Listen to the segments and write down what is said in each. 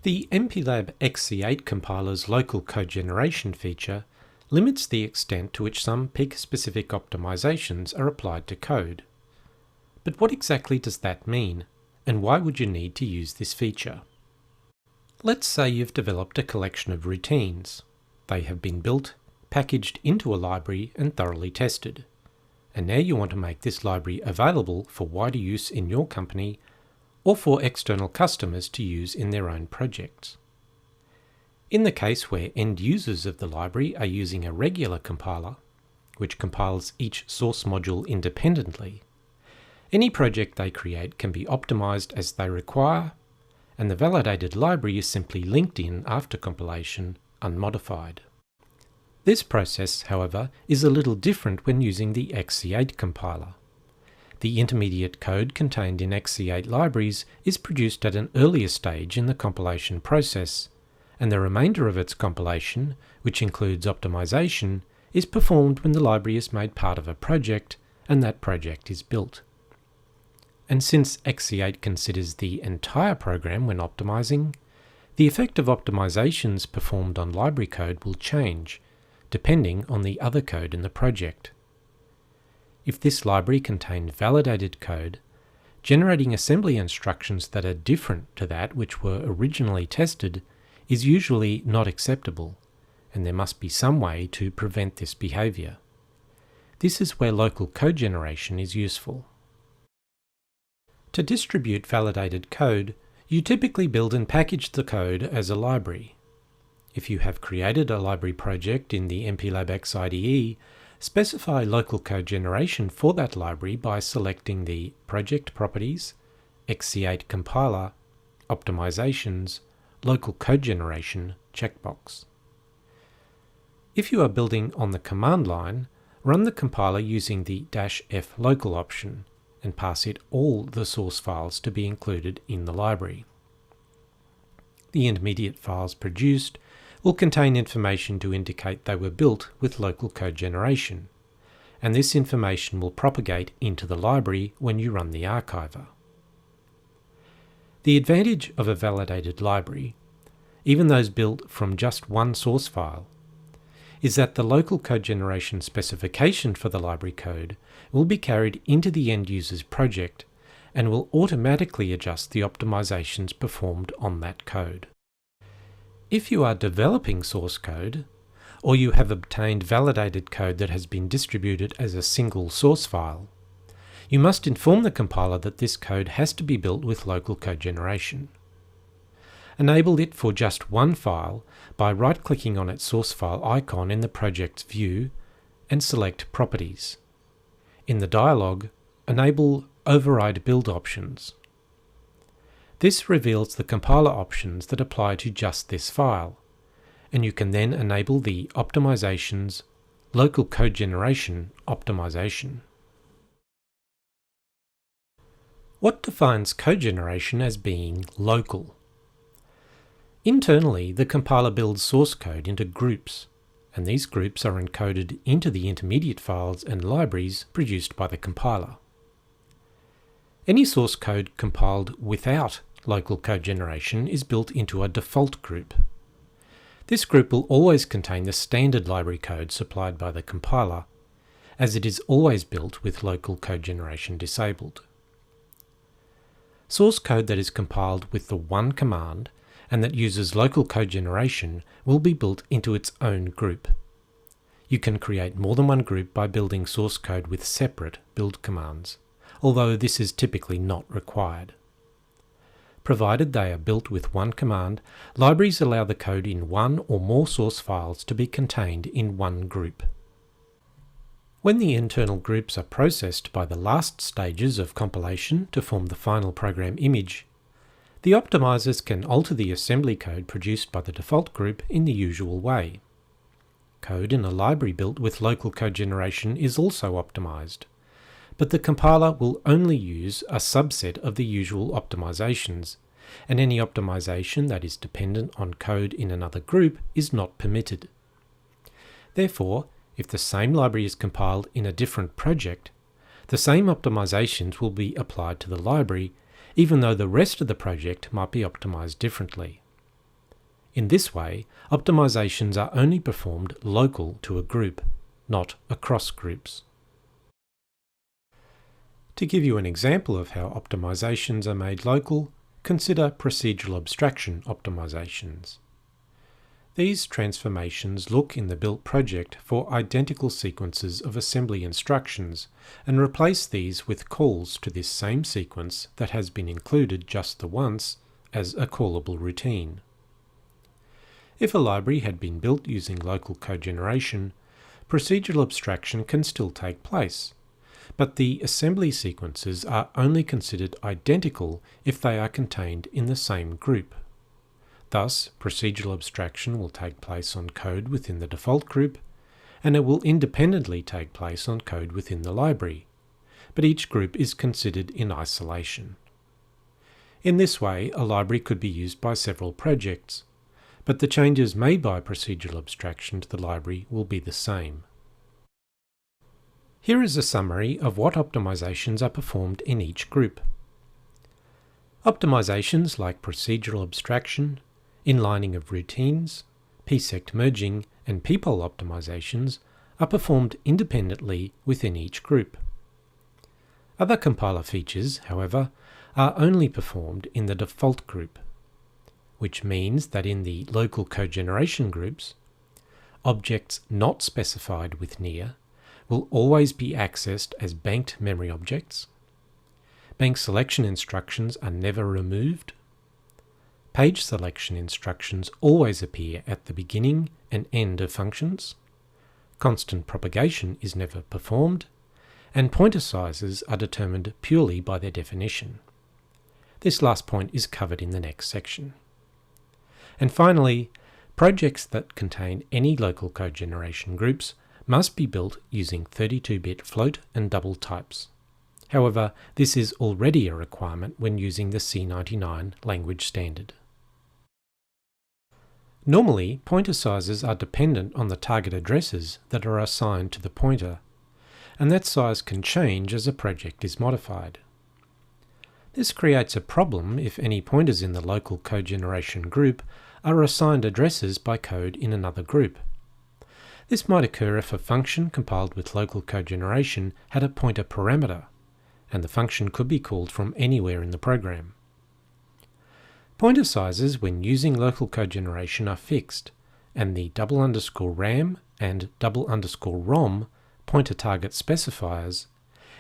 The MPLAB XC8 compiler's local cogeneration feature limits the extent to which some PIC-specific optimizations are applied to code. But what exactly does that mean, and why would you need to use this feature? Let's say you've developed a collection of routines. They have been built, packaged into a library and thoroughly tested. And now you want to make this library available for wider use in your company or for external customers to use in their own projects. In the case where end users of the library are using a regular compiler, which compiles each source module independently, any project they create can be optimized as they require, and the validated library is simply linked in after compilation, unmodified. This process, however, is a little different when using the XC8 compiler. The intermediate code contained in XC8 libraries is produced at an earlier stage in the compilation process, and the remainder of its compilation, which includes optimization, is performed when the library is made part of a project and that project is built. And since XC8 considers the entire program when optimizing, the effect of optimizations performed on library code will change, depending on the other code in the project. If this library contained validated code, generating assembly instructions that are different to that which were originally tested is usually not acceptable, and there must be some way to prevent this behavior. This is where local cogeneration is useful. To distribute validated code, you typically build and package the code as a library. If you have created a library project in the MPLAB X IDE, specify local cogeneration for that library by selecting the Project Properties, XC8 Compiler, Optimizations, Local Cogeneration checkbox. If you are building on the command line, run the compiler using the -f local option and pass it all the source files to be included in the library. The intermediate files produced will contain information to indicate they were built with local cogeneration, and this information will propagate into the library when you run the archiver. The advantage of a validated library, even those built from just one source file, is that the local cogeneration specification for the library code will be carried into the end user's project and will automatically adjust the optimizations performed on that code. If you are developing source code, or you have obtained validated code that has been distributed as a single source file, you must inform the compiler that this code has to be built with local cogeneration. Enable it for just one file by right-clicking on its source file icon in the project's view and select Properties. In the dialog, enable Override Build Options. This reveals the compiler options that apply to just this file, and you can then enable the Optimizations Local Cogeneration optimization. What defines cogeneration as being local? Internally, the compiler builds source code into groups, and these groups are encoded into the intermediate files and libraries produced by the compiler. Any source code compiled without local cogeneration is built into a default group. This group will always contain the standard library code supplied by the compiler, as it is always built with local cogeneration disabled. Source code that is compiled with the one command and that uses local cogeneration will be built into its own group. You can create more than one group by building source code with separate build commands, although this is typically not required. Provided they are built with one command, libraries allow the code in one or more source files to be contained in one group. When the internal groups are processed by the last stages of compilation to form the final program image, the optimizers can alter the assembly code produced by the default group in the usual way. Code in a library built with local cogeneration is also optimized, but the compiler will only use a subset of the usual optimizations, and any optimization that is dependent on code in another group is not permitted. Therefore, if the same library is compiled in a different project, the same optimizations will be applied to the library, even though the rest of the project might be optimized differently. In this way, optimizations are only performed local to a group, not across groups. To give you an example of how optimizations are made local, consider procedural abstraction optimizations. These transformations look in the built project for identical sequences of assembly instructions and replace these with calls to this same sequence that has been included just the once as a callable routine. If a library had been built using local cogeneration, procedural abstraction can still take place, but the assembly sequences are only considered identical if they are contained in the same group. Thus, procedural abstraction will take place on code within the default group, and it will independently take place on code within the library, but each group is considered in isolation. In this way, a library could be used by several projects, but the changes made by procedural abstraction to the library will be the same. Here is a summary of what optimizations are performed in each group. Optimizations like procedural abstraction, inlining of routines, p-sect merging, and p-pole optimizations are performed independently within each group. Other compiler features, however, are only performed in the default group, which means that in the local cogeneration groups, objects not specified with near will always be accessed as banked memory objects. Bank selection instructions are never removed. Page selection instructions always appear at the beginning and end of functions. Constant propagation is never performed, and pointer sizes are determined purely by their definition. This last point is covered in the next section. And finally, projects that contain any local cogeneration groups must be built using 32-bit float and double types. However, this is already a requirement when using the C99 language standard. Normally, pointer sizes are dependent on the target addresses that are assigned to the pointer, and that size can change as a project is modified. This creates a problem if any pointers in the local cogeneration group are assigned addresses by code in another group. This might occur if a function compiled with local cogeneration had a pointer parameter, and the function could be called from anywhere in the program. Pointer sizes when using local cogeneration are fixed, and the _RAM and _ROM pointer target specifiers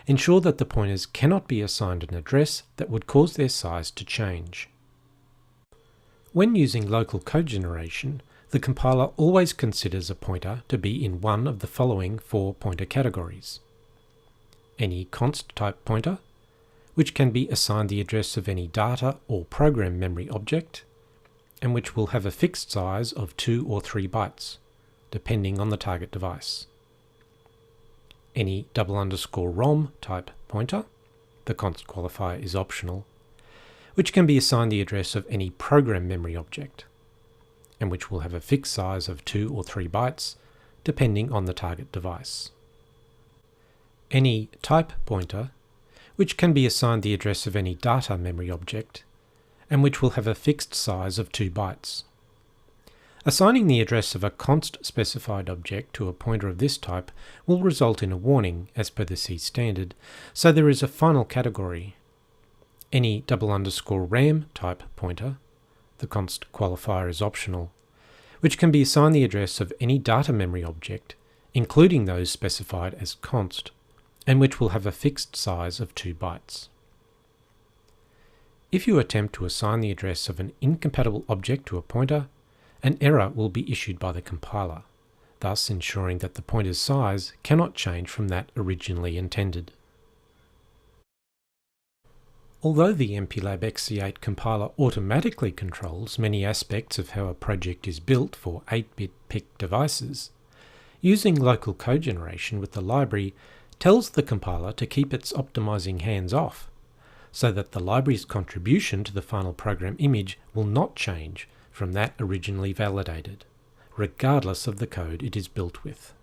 ensure that the pointers cannot be assigned an address that would cause their size to change. When using local cogeneration, the compiler always considers a pointer to be in one of the following 4 pointer categories. Any const type pointer, which can be assigned the address of any data or program memory object, and which will have a fixed size of 2 or 3 bytes, depending on the target device. Any _ROM type pointer, the const qualifier is optional, which can be assigned the address of any program memory object, and which will have a fixed size of 2 or 3 bytes, depending on the target device. Any type pointer, which can be assigned the address of any data memory object, and which will have a fixed size of 2 bytes. Assigning the address of a const specified object to a pointer of this type will result in a warning as per the C standard, so there is a final category. Any _RAM type pointer, the const qualifier is optional, which can be assigned the address of any data memory object, including those specified as const, and which will have a fixed size of 2 bytes. If you attempt to assign the address of an incompatible object to a pointer, an error will be issued by the compiler, thus ensuring that the pointer's size cannot change from that originally intended. Although the MPLAB XC8 compiler automatically controls many aspects of how a project is built for 8-bit PIC devices, using local cogeneration with the library tells the compiler to keep its optimizing hands off, so that the library's contribution to the final program image will not change from that originally validated, regardless of the code it is built with.